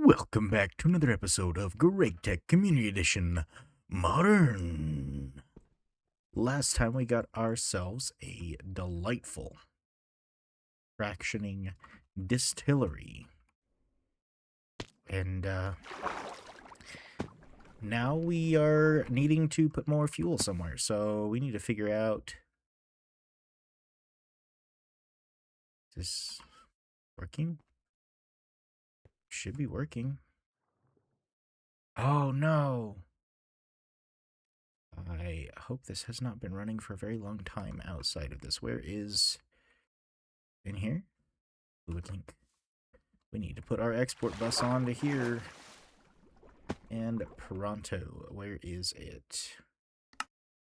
Welcome back to another episode of Gregtech Community Edition Modern. Last time we got ourselves a delightful fractioning distillery. And now we are needing to put more fuel somewhere. So we need to figure out, is this working? Should be working. Oh no. I hope this has not been running for a very long time outside of this. Where is... in here? Fluid link. We need to put our export bus on to here. And pronto. Where is it?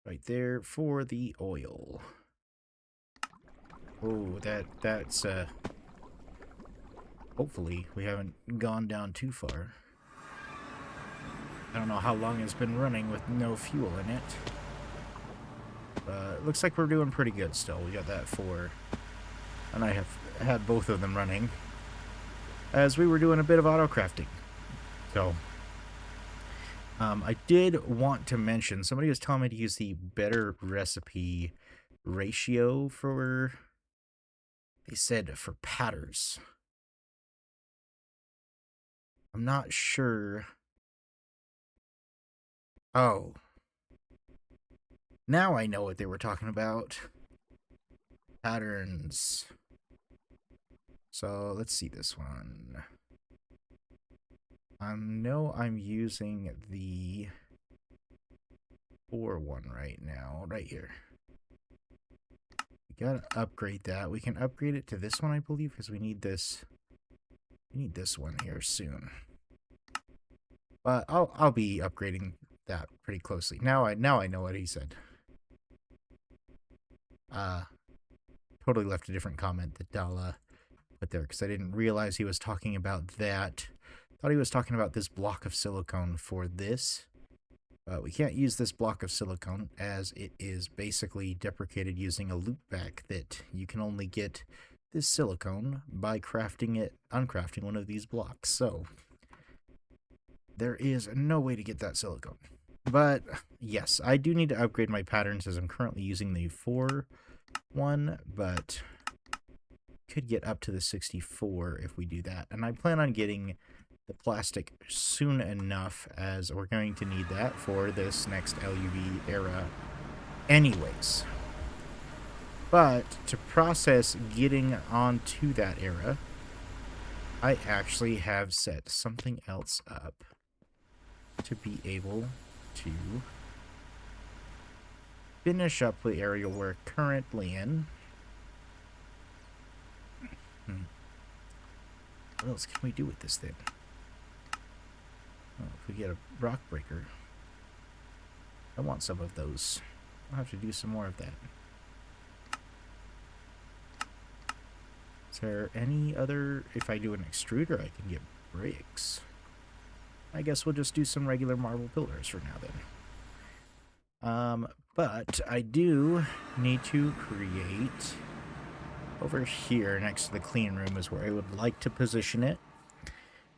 Right there for the oil. Oh, that's hopefully we haven't gone down too far. I don't know how long it's been running with no fuel in it. It looks like we're doing pretty good still. We got that 4. And I have had both of them running as we were doing a bit of auto crafting. So I did want to mention, somebody was telling me to use the better recipe ratio for, they said, for patterns. I'm not sure. Oh. Now I know what they were talking about. Patterns. So let's see this one. I know I'm using the 4 one right now, right here. We gotta upgrade that. We can upgrade it to this one, I believe, because we need this. We need this one here soon. But I'll be upgrading that pretty closely. Now I know what he said. Totally left a different comment that I'll put there because I didn't realize he was talking about that. Thought he was talking about this block of silicone for this. We can't use this block of silicone as it is basically deprecated using a loopback that you can only get this silicone by uncrafting one of these blocks. So there is no way to get that silicone. But yes, I do need to upgrade my patterns as I'm currently using the 4 one, but could get up to the 64 if we do that. And I plan on getting the plastic soon enough, as we're going to need that for this next LUV era anyways. But to process getting onto that era, I actually have set something else up to be able to finish up the area we're currently in. What else can we do with this thing? Well, if we get a rock breaker, I want some of those. I'll have to do some more of that. Is there any other... if I do an extruder, I can get bricks. I guess we'll just do some regular marble pillars for now then. But I do need to create... over here next to the clean room is where I would like to position it.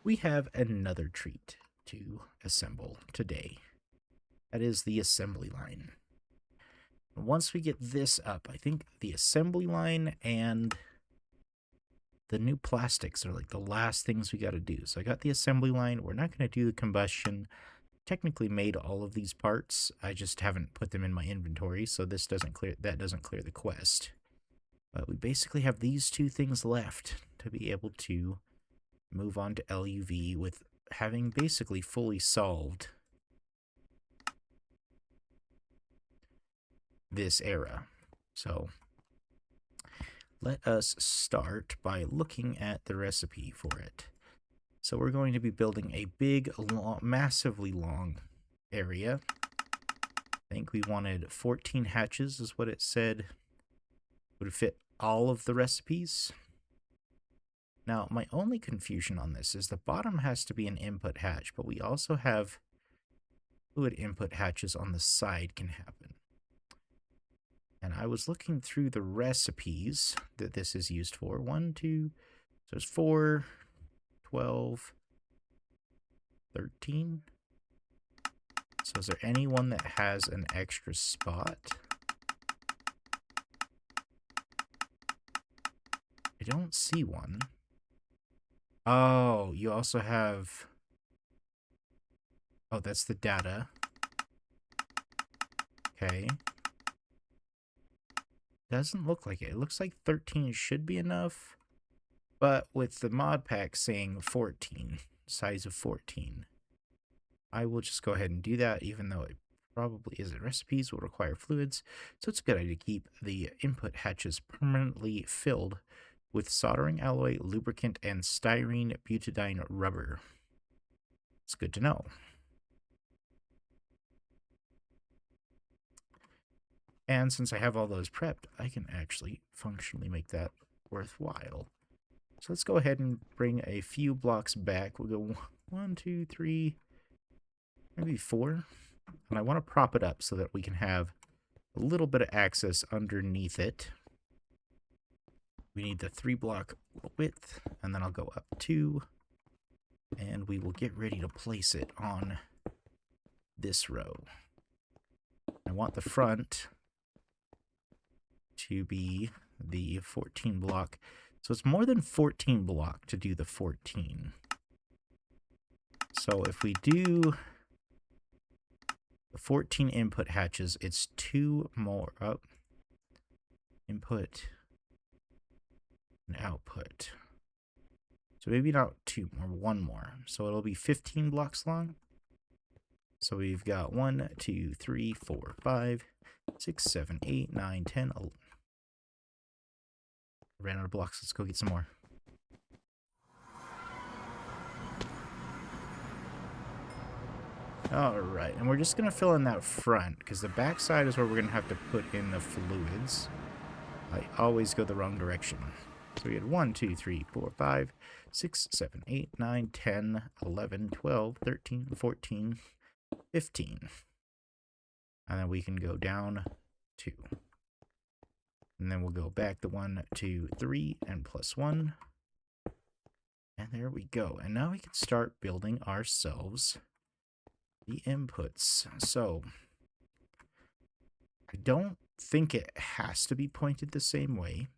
We have another treat to assemble today. That is the assembly line. Once we get this up, I think the assembly line and the new plastics are like the last things we got to do. So I got the assembly line. We're not going to do the combustion. Technically made all of these parts. I just haven't put them in my inventory, so that doesn't clear the quest. But we basically have these 2 things left to be able to move on to LUV with having basically fully solved this era. So let us start by looking at the recipe for it. So we're going to be building a big, massively long area. I think we wanted 14 hatches is what it said would fit all of the recipes. Now, my only confusion on this is the bottom has to be an input hatch, but we also have fluid input hatches on the side can happen. And I was looking through the recipes that this is used for. 1, 2, so there's 4, 12, 13. So is there anyone that has an extra spot? I don't see one. Oh, you also have... Oh, that's the data. Okay. Doesn't look like it. It looks like 13 should be enough. But with the mod pack saying 14, size of 14, I will just go ahead and do that, even though it probably isn't. Recipes will require fluids, so it's a good idea to keep the input hatches permanently filled with soldering alloy, lubricant, and styrene butadiene rubber. It's good to know. And since I have all those prepped, I can actually functionally make that worthwhile. So let's go ahead and bring a few blocks back. We'll go 1, 2, 3, maybe 4. And I want to prop it up so that we can have a little bit of access underneath it. We need the 3-block width, and then I'll go up 2, and we will get ready to place it on this row. I want the front to be the 14 block. So it's more than 14 block to do the 14. So if we do the 14 input hatches, it's 2 more up. Input and output. So maybe not 2 more, 1 more. So it'll be 15 blocks long. So we've got 1, 2, 3, 4, 5, 6, 7, 8, 9, 10, 11. Ran out of blocks. Let's go get some more. Alright, and we're just going to fill in that front, because the back side is where we're going to have to put in the fluids. I always go the wrong direction. So we had 1, 2, 3, 4, 5, 6, 7, 8, 9, 10, 11, 12, 13, 14, 15. And then we can go down 2. And then we'll go back the 1, 2, 3, and plus 1. And there we go. And now we can start building ourselves the inputs. So I don't think it has to be pointed the same way.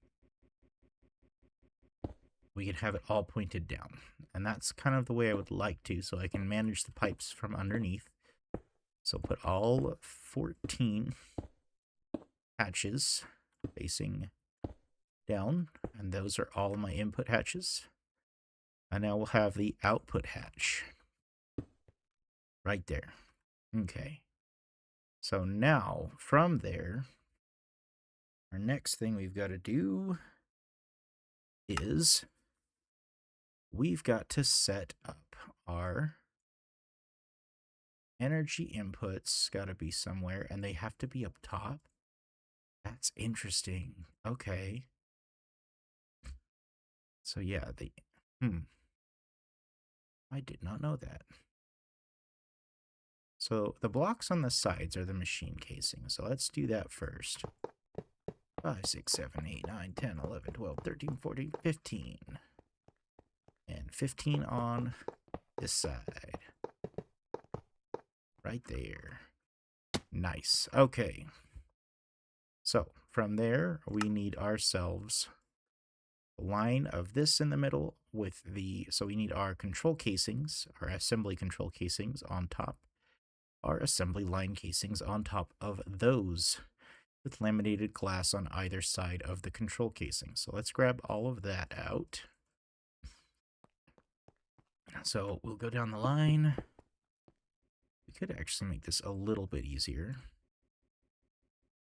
We can have it all pointed down. And that's kind of the way I would like to, so I can manage the pipes from underneath. So put all 14 hatches facing down, and those are all my input hatches. And now we'll have the output hatch right there. Okay. So now from there, our next thing we've got to do is we've got to set up our energy inputs. Got to be somewhere, and they have to be up top. That's interesting. Okay. So yeah, I did not know that. So the blocks on the sides are the machine casing. So let's do that first. 5, 6, 7, 8, 9, 10, 11, 12, 13, 14, 15. And 15 on this side. Right there. Nice. Okay. So from there, we need ourselves a line of this in the middle with the, so we need our control casings, our assembly control casings on top, our assembly line casings on top of those with laminated glass on either side of the control casing. So let's grab all of that out. So we'll go down the line. We could actually make this a little bit easier.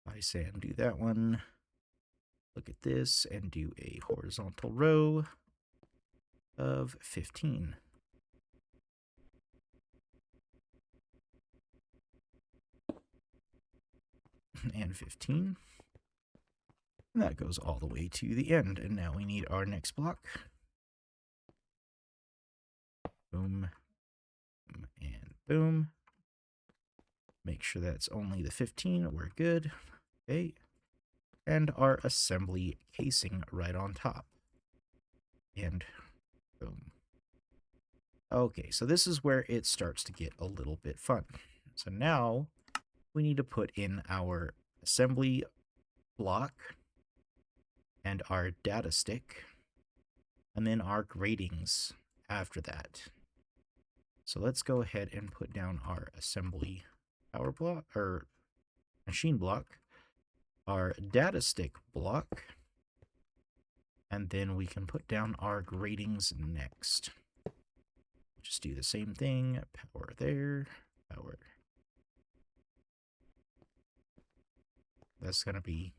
I say undo that one. Look at this and do a horizontal row of 15. And 15. And that goes all the way to the end. And now we need our next block. Boom. And boom. Make sure that's only the 15. We're good. Okay. And our assembly casing right on top. And boom. Okay, so this is where it starts to get a little bit fun. So now we need to put in our assembly block and our data stick, and then our gratings after that. So let's go ahead and put down our assembly power block, or machine block, our data stick block, and then we can put down our gratings next. Just do the same thing, power there, power. That's going to be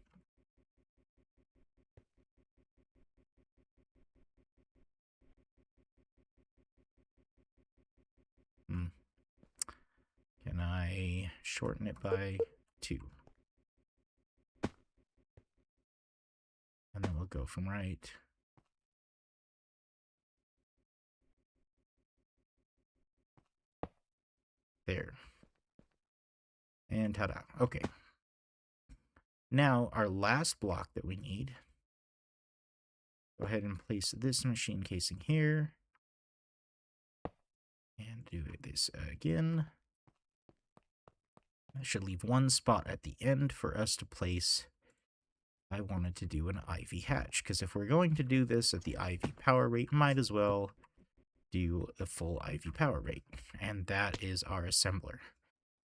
Can I shorten it by 2? And then we'll go from right. There. And ta-da. Okay. Now, our last block that we need. Go ahead and place this machine casing here. And do this again. I should leave one spot at the end for us to place. I wanted to do an IV hatch, because if we're going to do this at the IV power rate, might as well do the full IV power rate. And that is our assembler.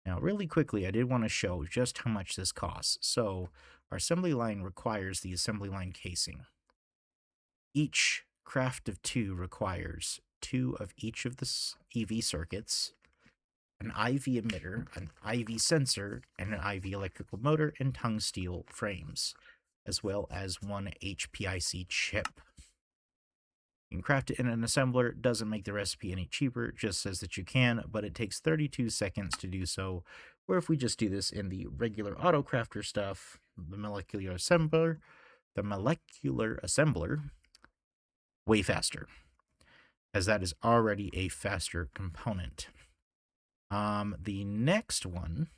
Now, really quickly, I did want to show just how much this costs. So, our assembly line requires the assembly line casing. Each craft of 2 requires 2 of each of the EV circuits, an IV emitter, an IV sensor, and an IV electrical motor and tung steel frames, as well as 1 HPIC chip. You can craft it in an assembler. Doesn't make the recipe any cheaper, just says that you can, but it takes 32 seconds to do so, where if we just do this in the regular auto crafter stuff, the molecular assembler, way faster, as that is already a faster component. The next one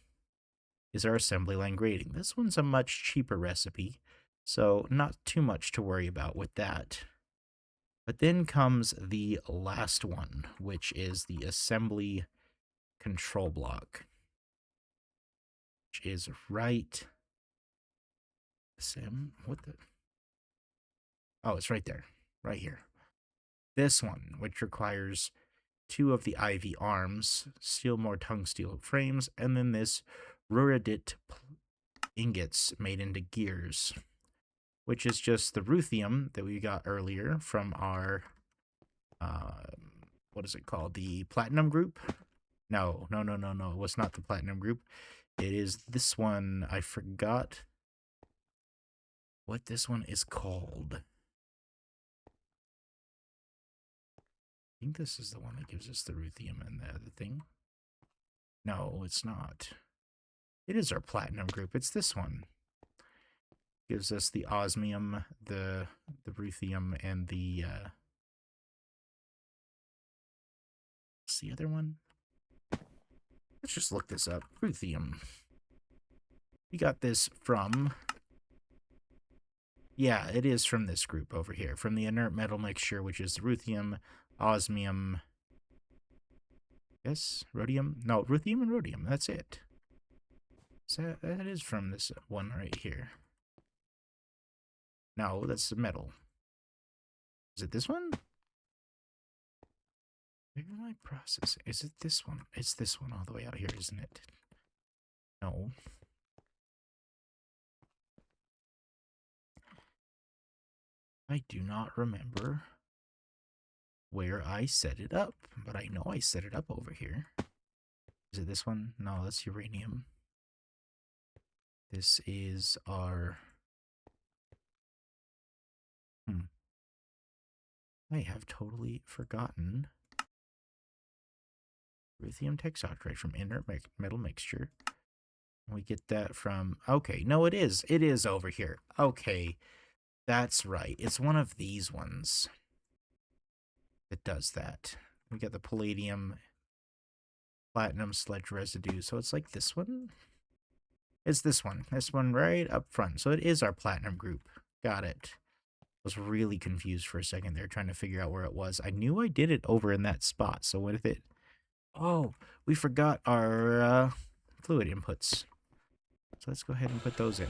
is our assembly line grading. This one's a much cheaper recipe, so not too much to worry about with that. But then comes the last one, which is the assembly control block, which is right. What the? Oh, it's right there, right here. This one, which requires 2 of the IV arms, steel more tung steel frames, and then this ruridite ingots made into gears, which is just the ruthenium that we got earlier from our, what is it called? The platinum group? No. It was not the platinum group. It is this one. I forgot what this one is called. I think this is the one that gives us the ruthenium and the other thing. No, it's not. It is our platinum group. It's this one. Gives us the osmium, the ruthenium, and the what's the other one? Let's just look this up. Ruthenium. We got this from, yeah, it is from this group over here, from the inert metal mixture, which is ruthenium, osmium, yes, rhodium, no, ruthenium and rhodium, that's it. So that is from this one right here. No, that's the metal. Is it this one? Where am I processing? Is it this one? It's this one all the way out here, isn't it? No. I do not remember where I set it up, but I know I set it up over here. Is it this one? No, that's uranium. This is our... I have totally forgotten. Ruthenium texoxide from inert metal mixture. We get that from... Okay, no, it is. It is over here. Okay, that's right. It's one of these ones that does that. We got the palladium, platinum sludge residue. So it's like this one? It's this one. This one right up front. So it is our platinum group. Got it. Was really confused for a second there, trying to figure out where it was. I knew I did it over in that spot, so what if it... Oh, we forgot our fluid inputs. So let's go ahead and put those in.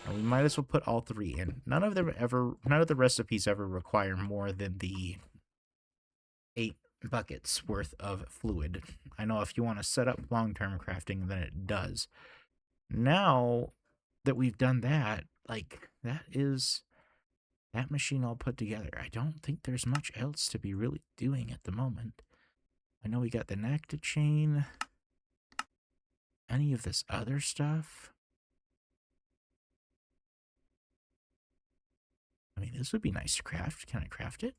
And we might as well put all 3 in. None of the recipes ever require more than the 8 buckets worth of fluid. I know if you want to set up long-term crafting, then it does. Now that we've done that, like, that is that machine all put together. I don't think there's much else to be really doing at the moment. I know we got the Nacta chain. Any of this other stuff? I mean, this would be nice to craft. Can I craft it?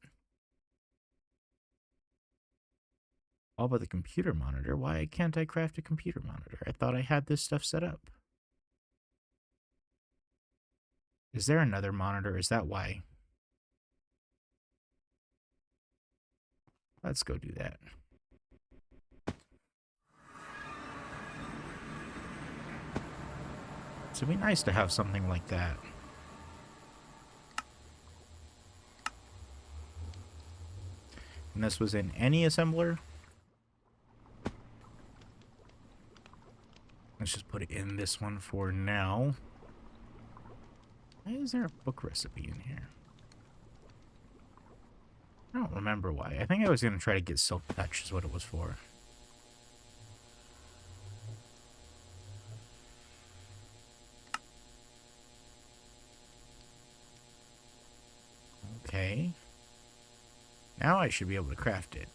All but the computer monitor. Why can't I craft a computer monitor? I thought I had this stuff set up. Is there another monitor? Is that why? Let's go do that. So it'd be nice to have something like that. And this was in any assembler. Let's just put it in this one for now. Why is there a book recipe in here? I don't remember why. I think I was going to try to get Silk Touch is what it was for. Okay. Now I should be able to craft it.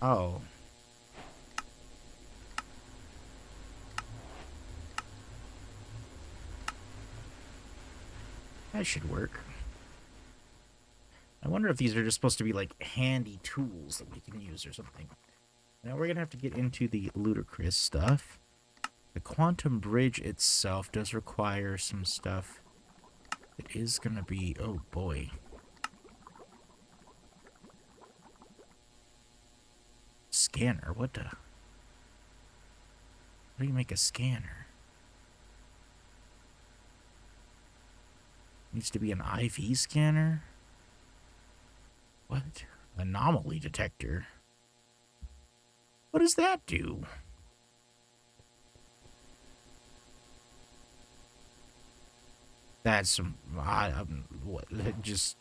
Oh. That should work. I wonder if these are just supposed to be like handy tools that we can use or something. Now we're going to have to get into the ludicrous stuff. The quantum bridge itself does require some stuff. It is going to be... Oh, boy. Scanner? What the... How do you make a scanner? Needs to be an IV scanner? What? Anomaly detector? What does that do? That's... I'm just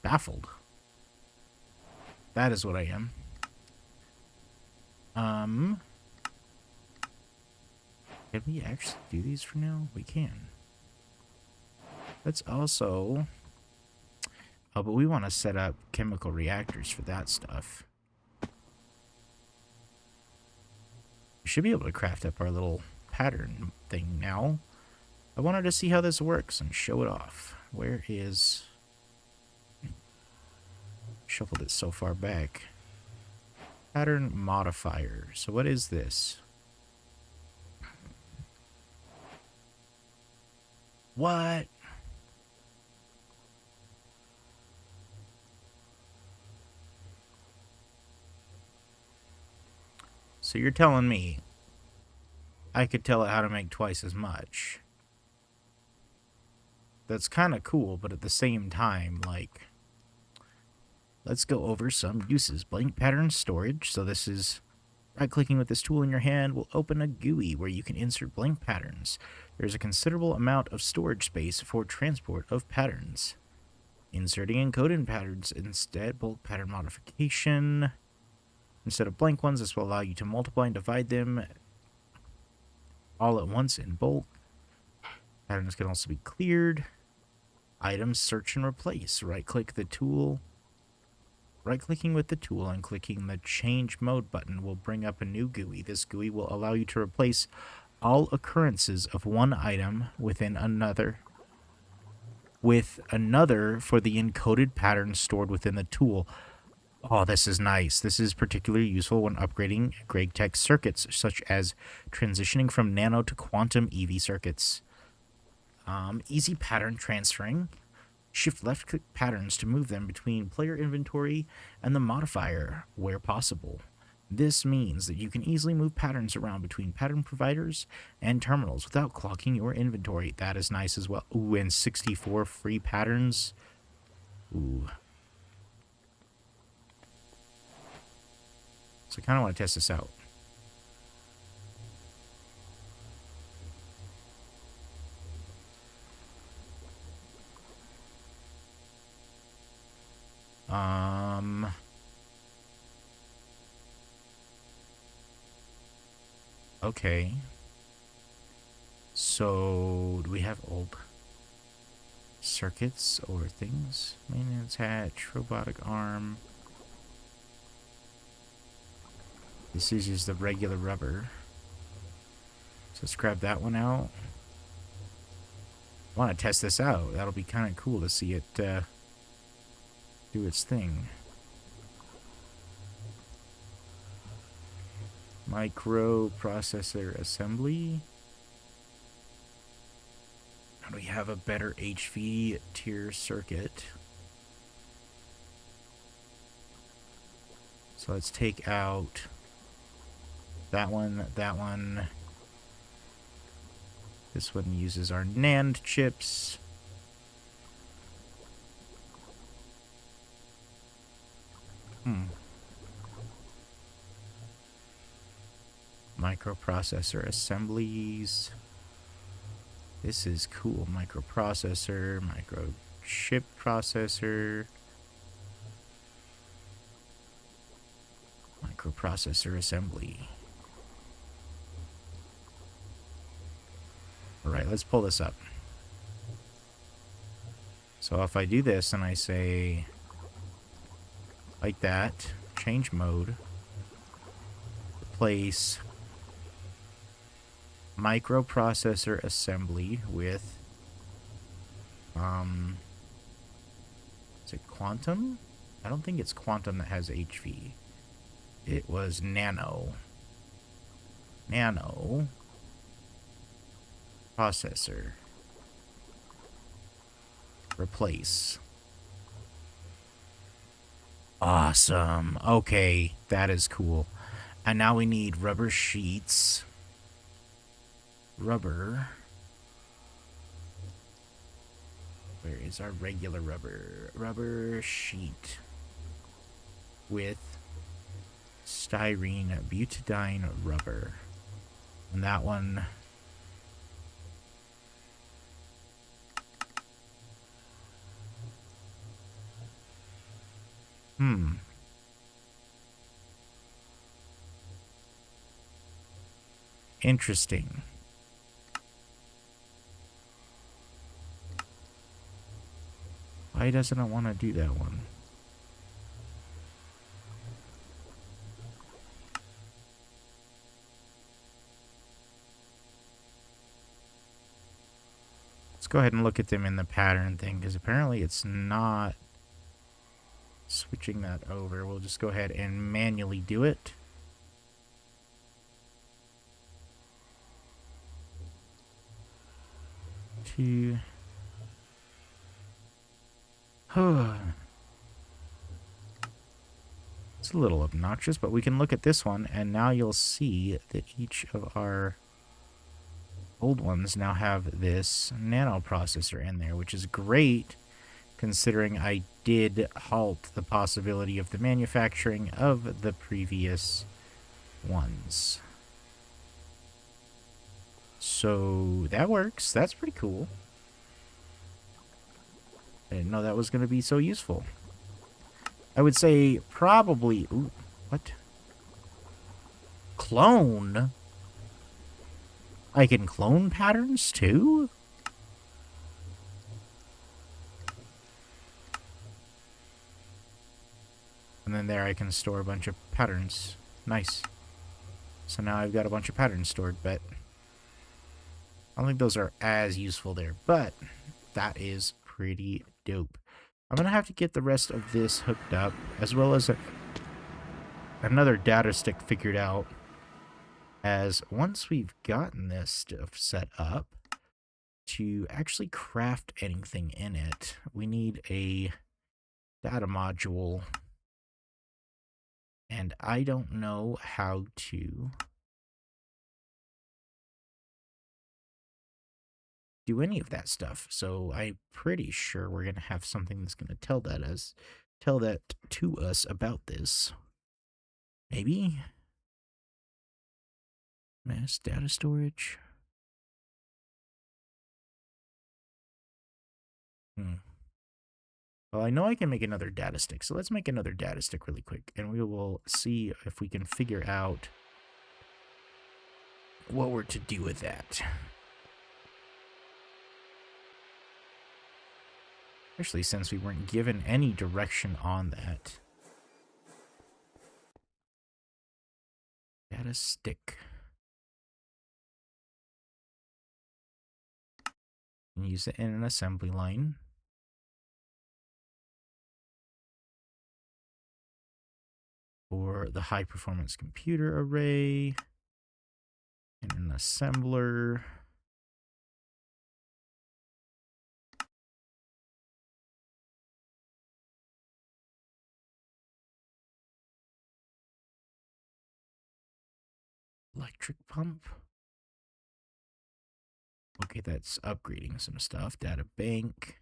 baffled. That is what I am. Can we actually do these for now? We can. Let's also... Oh, but we want to set up chemical reactors for that stuff. We should be able to craft up our little pattern thing now. I wanted to see how this works and show it off. Where is... Shuffled it so far back. Pattern modifier. So what is this? What? So you're telling me I could tell it how to make twice as much. That's kind of cool, but at the same time, like... Let's go over some uses. Blank pattern storage. So this is... Right-clicking with this tool in your hand will open a GUI where you can insert blank patterns. There's a considerable amount of storage space for transport of patterns. Inserting encoded patterns instead. Bulk pattern modification. Instead of blank ones, this will allow you to multiply and divide them all at once in bulk. Patterns can also be cleared. Items search and replace. Right-click the tool. Right-clicking with the tool and clicking the Change Mode button will bring up a new GUI. This GUI will allow you to replace all occurrences of one item within another with another for the encoded pattern stored within the tool. Oh, this is nice. This is particularly useful when upgrading Gregtech circuits, such as transitioning from nano to quantum EV circuits. Easy pattern transferring. Shift left-click patterns to move them between player inventory and the modifier where possible. This means that you can easily move patterns around between pattern providers and terminals without clogging your inventory. That is nice as well. Ooh, and 64 free patterns. Ooh. So I kind of want to test this out. Okay. So, do we have old circuits or things? Maintenance hatch, robotic arm. This is just the regular rubber. So let's grab that one out. I want to test this out. That'll be kind of cool to see it do its thing. Microprocessor assembly. How do we have a better HV tier circuit? So let's take out that one, that one. This one uses our NAND chips. Microprocessor assemblies. This is cool. Microprocessor, microchip processor. Microprocessor assembly. Alright, let's pull this up. So if I do this and I say like that, change mode, replace microprocessor assembly with is it quantum? I don't think it's quantum that has HV. It was nano processor, replace. Awesome. Okay, that is cool. And now we need rubber sheets. Rubber. Where is our regular rubber? Rubber sheet with styrene butadiene rubber. And that one. Interesting. Why doesn't it want to do that one? Let's go ahead and look at them in the pattern thing, because apparently it's not switching that over. We'll just go ahead and manually do it. It's a little obnoxious, but we can look at this one, and now you'll see that each of our old ones now have this nano processor in there, which is great, considering I did halt the possibility of the manufacturing of the previous ones. So that works. That's pretty cool. I didn't know that was going to be so useful. I would say probably... Ooh, what? Clone? I can clone patterns too? And then there I can store a bunch of patterns. Nice. So now I've got a bunch of patterns stored, but I don't think those are as useful there, but that is pretty dope. I'm going to have to get the rest of this hooked up, as well as another data stick figured out, as once we've gotten this stuff set up, to actually craft anything in it, we need a data module. And I don't know how to do any of that stuff. So I'm pretty sure we're going to have something that's going to tell that to us about this. Maybe mass data storage. Well, I know I can make another data stick, so let's make another data stick really quick, and we will see if we can figure out what we're to do with that. Especially since we weren't given any direction on that. Data stick. And use it in an assembly line. For the high performance computer array. And an assembler. Electric pump. Okay, that's upgrading some stuff. Data bank.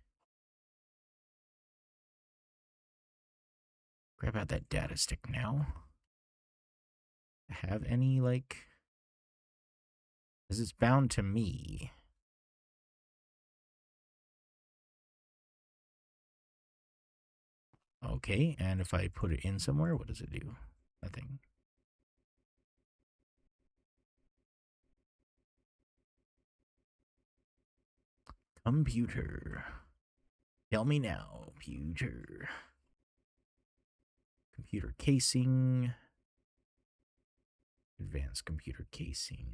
Grab out that data stick now. Have any, like... Because it's bound to me. Okay, and if I put it in somewhere, what does it do? Nothing. Computer. Tell me now, computer. Computer casing. Advanced computer casing.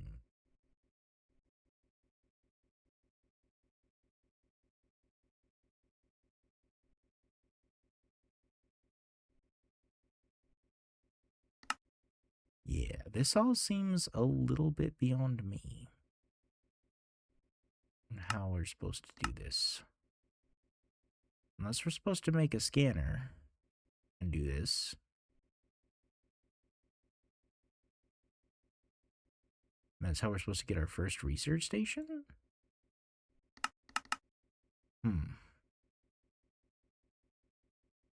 Yeah, this all seems a little bit beyond me. And how we're supposed to do this. Unless we're supposed to make a scanner and do this. That's how we're supposed to get our first research station?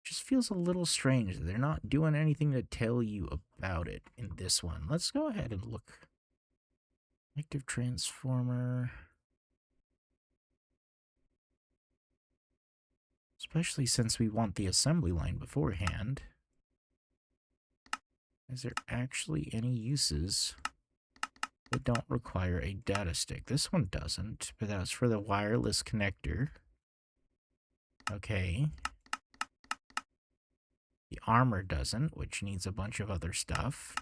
Just feels a little strange that they're not doing anything to tell you about it in this one. Let's go ahead and look. Active transformer. Especially since we want the assembly line beforehand. Is there actually any uses that don't require a data stick? This one doesn't, but that's for the wireless connector. Okay. The armor doesn't, which needs a bunch of other stuff.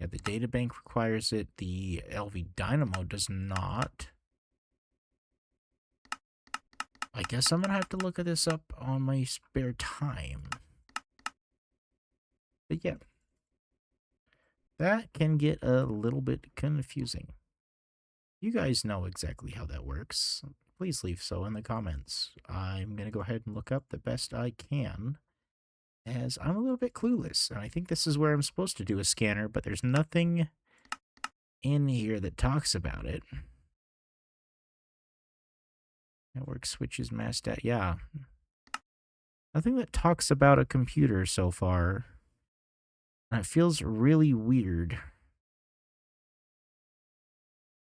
Yeah, the data bank requires it. The LV Dynamo does not. I guess I'm going to have to look at this up on my spare time. But yeah, that can get a little bit confusing. You guys know exactly how that works. Please leave so in the comments. I'm going to go ahead and look up the best I can, as I'm a little bit clueless. And I think this is where I'm supposed to do a scanner, but there's nothing in here that talks about it. Network switches, mass data. Yeah. Nothing that talks about a computer so far. And it feels really weird.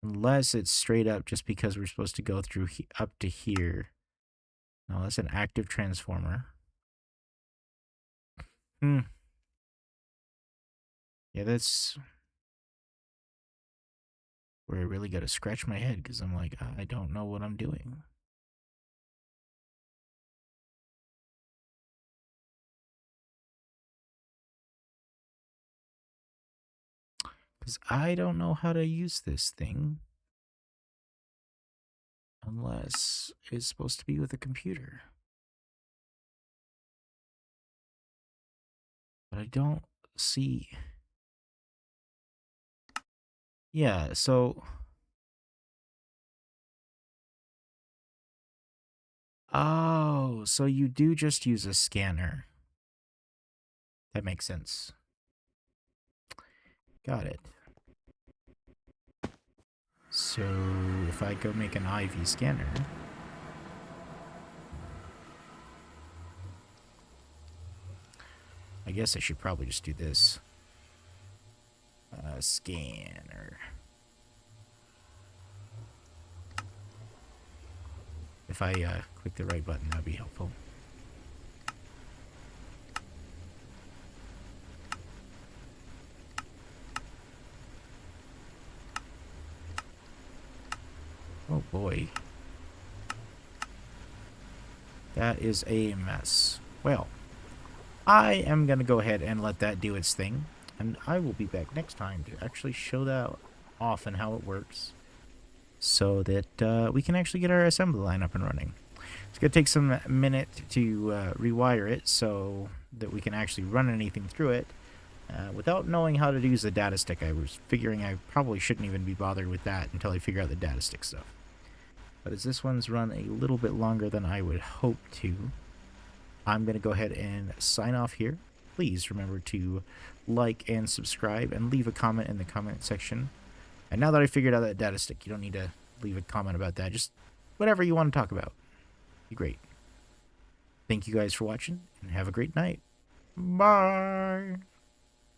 Unless it's straight up just because we're supposed to go through up to here. No, that's an active transformer. Yeah, that's where I really got to scratch my head because I'm like, I don't know what I'm doing. Because I don't know how to use this thing. Unless it's supposed to be with a computer. But I don't see. Yeah, so Oh, so you do just use a scanner. That makes sense. Got it. So if I go make an IV scanner, I guess I should probably just do this. Scanner. If I click the right button, that would be helpful. Oh boy. That is a mess. Well, I am going to go ahead and let that do its thing. And I will be back next time to actually show that off and how it works. So that we can actually get our assembly line up and running. It's going to take some minute to rewire it so that we can actually run anything through it. Without knowing how to use the data stick, I was figuring I probably shouldn't even be bothered with that until I figure out the data stick stuff. But as this one's run a little bit longer than I would hope to, I'm going to go ahead and sign off here. Please remember to like and subscribe and leave a comment in the comment section. And now that I figured out that data stick, you don't need to leave a comment about that. Just whatever you want to talk about. Be great. Thank you guys for watching and have a great night. Bye.